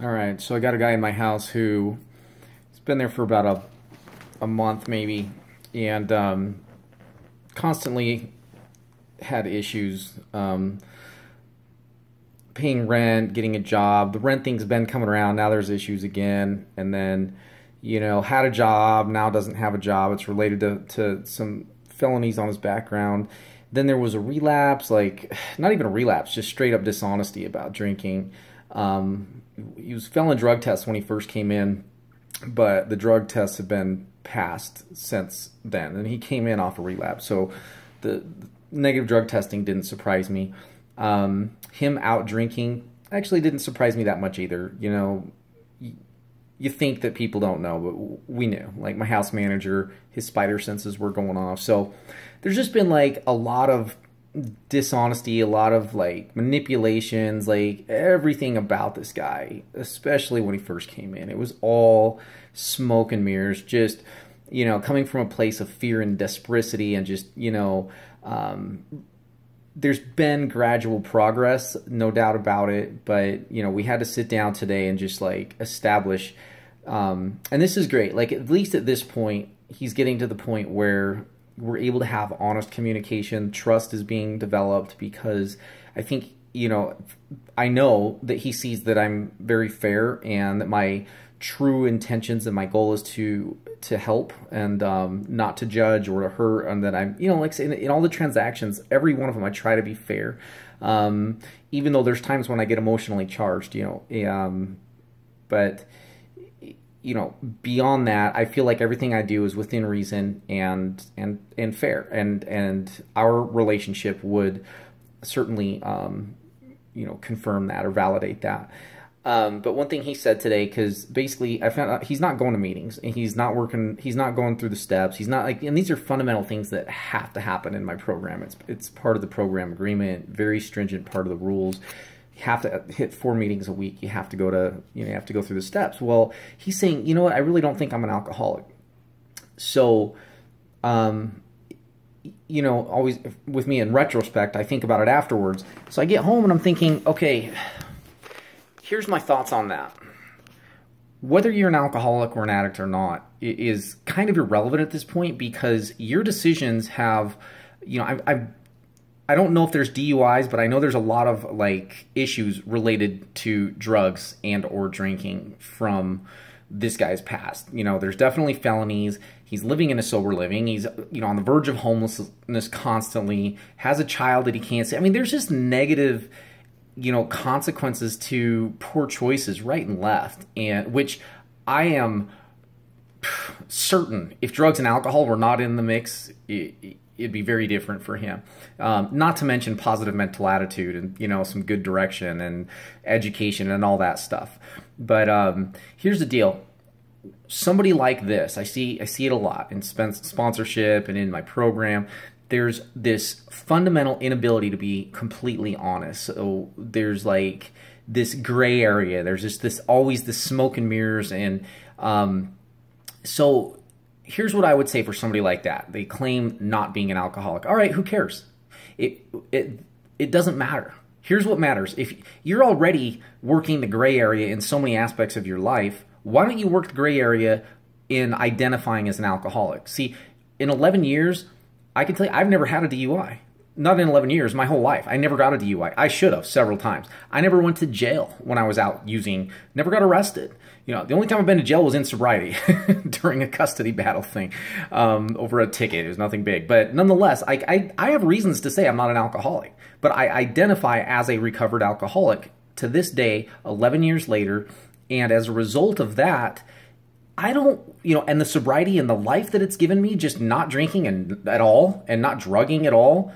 All right, so I got a guy in my house who has been there for about a month maybe, and constantly had issues paying rent, getting a job. The rent thing's been coming around. Now there's issues again, and then had a job, now doesn't have a job. It's related to some felonies on his background. Then there was a relapse, like not even a relapse, just straight up dishonesty about drinking. He was failing drug tests when he first came in, but the drug tests have been passed since then, and he came in off a relapse. So the negative drug testing didn't surprise me. Him out drinking actually didn't surprise me that much either. You think that people don't know, but we knew. Like my house manager, his spider senses were going off. So there's just been like a lot of dishonesty, a lot of like manipulations, like everything about this guy, especially when he first came in. It was all smoke and mirrors, just, coming from a place of fear and desperation and just, there's been gradual progress, no doubt about it, but we had to sit down today and just like establish, and this is great. Like at least at this point, he's getting to the point where we're able to have honest communication. Trust is being developed because I think, I know that he sees that I'm very fair and that my true intentions and my goal is to help and not to judge or to hurt, and that I'm, like saying in all the transactions, every one of them, I try to be fair. Even though there's times when I get emotionally charged, but beyond that, I feel like everything I do is within reason and fair, and our relationship would certainly, confirm that or validate that. But one thing he said today, because basically I found out he's not going to meetings and he's not working, he's not going through the steps. He's not like, and these are fundamental things that have to happen in my program. It's part of the program agreement, very stringent part of the rules. You have to hit 4 meetings a week. You have to go to, you have to go through the steps. Well, he's saying, you know what, I really don't think I'm an alcoholic. So, always with me in retrospect, I think about it afterwards. So I get home and I'm thinking, okay, here's my thoughts on that. Whether you're an alcoholic or an addict or not is kind of irrelevant at this point, because your decisions have, I don't know if there's DUIs, but I know there's a lot of like issues related to drugs and or drinking from this guy's past. There's definitely felonies. He's living in a sober living. He's, on the verge of homelessness constantly, has a child that he can't see. I mean, there's just negative, consequences to poor choices right and left, and which I am certain if drugs and alcohol were not in the mix, it'd be very different for him. Not to mention positive mental attitude and, some good direction and education and all that stuff. But here's the deal. Somebody like this, I see it a lot in sponsorship and in my program. There's this fundamental inability to be completely honest. So there's like this gray area. There's just always this smoke and mirrors. And so here's what I would say for somebody like that. They claim not being an alcoholic. All right, who cares? It doesn't matter. Here's what matters. If you're already working the gray area in so many aspects of your life, why don't you work the gray area in identifying as an alcoholic? See, in 11 years, I can tell you, I've never had a DUI. Not in 11 years, my whole life. I never got a DUI. I should have several times. I never went to jail when I was out using, never got arrested. The only time I've been to jail was in sobriety during a custody battle thing over a ticket. It was nothing big. But nonetheless, I have reasons to say I'm not an alcoholic. But I identify as a recovered alcoholic to this day, 11 years later. And as a result of that, I don't, and the sobriety and the life that it's given me, just not drinking at all and not drugging at all,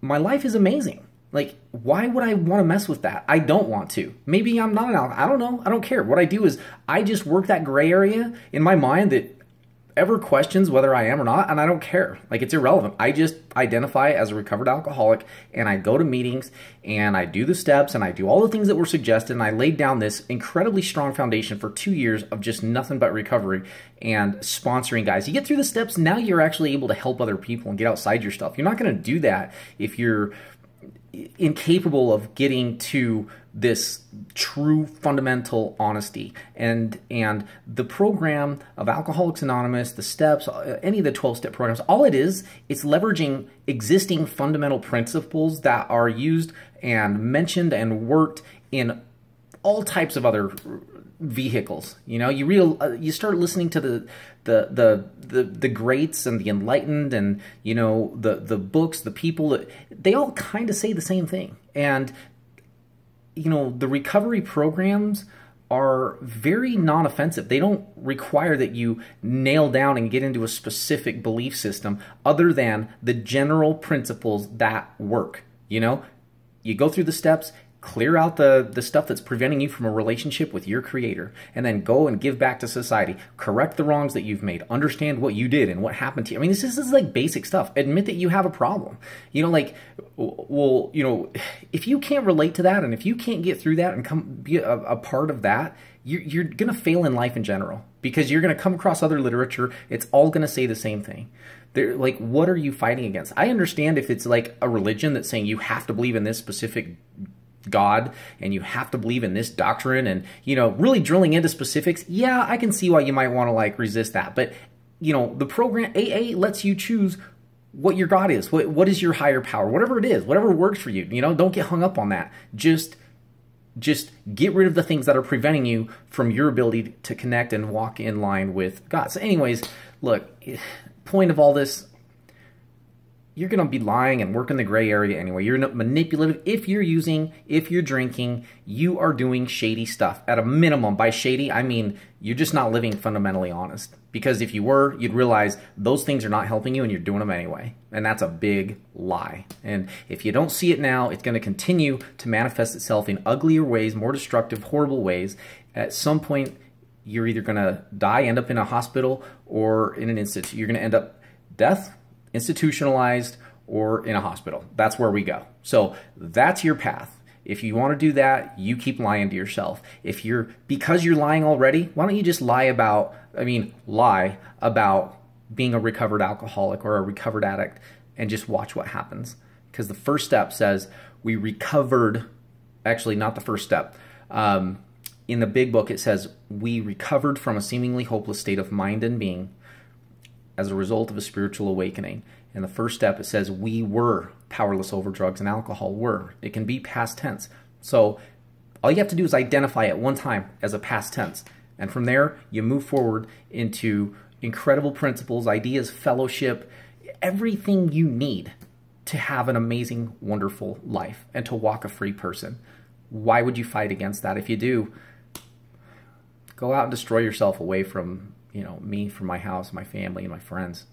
my life is amazing. Like, why would I want to mess with that? I don't want to. Maybe I'm not an alcoholic. I don't know. I don't care. What I do is I just work that gray area in my mind that ever questions whether I am or not, and I don't care. Like, it's irrelevant. I just identify as a recovered alcoholic, and I go to meetings, and I do the steps, and I do all the things that were suggested, and I laid down this incredibly strong foundation for 2 years of just nothing but recovery and sponsoring guys. You get through the steps, now you're actually able to help other people and get outside your stuff. You're not going to do that if you're incapable of getting to this true fundamental honesty. And the program of Alcoholics Anonymous, the steps, any of the 12-step programs, all it is, it's leveraging existing fundamental principles that are used and mentioned and worked in all types of other vehicles. You know, you start listening to the greats and the enlightened, and you know, the books, the people, they all kind of say the same thing. And you know, the recovery programs are very non-offensive. They don't require that you nail down and get into a specific belief system other than the general principles that work. You know, you go through the steps, clear out the stuff that's preventing you from a relationship with your creator, and then go and give back to society. Correct the wrongs that you've made. Understand what you did and what happened to you. I mean, this is like basic stuff. Admit that you have a problem. You know, like, well, you know, if you can't relate to that and if you can't get through that and come be a part of that, you're going to fail in life in general, because you're going to come across other literature. It's all going to say the same thing. They're like, what are you fighting against? I understand if it's like a religion that's saying you have to believe in this specific God and you have to believe in this doctrine, and you know, really drilling into specifics. Yeah, I can see why you might want to like resist that. But you know, the program AA lets you choose what your God is, what is your higher power, whatever it is, whatever works for you. You know, don't get hung up on that. Just get rid of the things that are preventing you from your ability to connect and walk in line with God. So anyways, look, point of all this, you're going to be lying and working the gray area anyway. You're manipulative. If you're drinking, you are doing shady stuff. At a minimum, by shady, I mean you're just not living fundamentally honest. Because if you were, you'd realize those things are not helping you and you're doing them anyway. And that's a big lie. And if you don't see it now, it's going to continue to manifest itself in uglier ways, more destructive, horrible ways. At some point, you're either going to die, end up in a hospital, or in an institute. You're going to end up death, institutionalized, or in a hospital. That's where we go. So that's your path. If you want to do that, you keep lying to yourself. Because you're lying already, why don't you just lie about being a recovered alcoholic or a recovered addict and just watch what happens? Because the first step says we recovered, actually not the first step. In the big book, it says we recovered from a seemingly hopeless state of mind and being as a result of a spiritual awakening. In the first step, it says we were powerless over drugs and alcohol. Were. It can be past tense. So all you have to do is identify it one time as a past tense. And from there, you move forward into incredible principles, ideas, fellowship, everything you need to have an amazing, wonderful life and to walk a free person. Why would you fight against that? If you do, go out and destroy yourself away from, you know, me, from my house, my family, and my friends.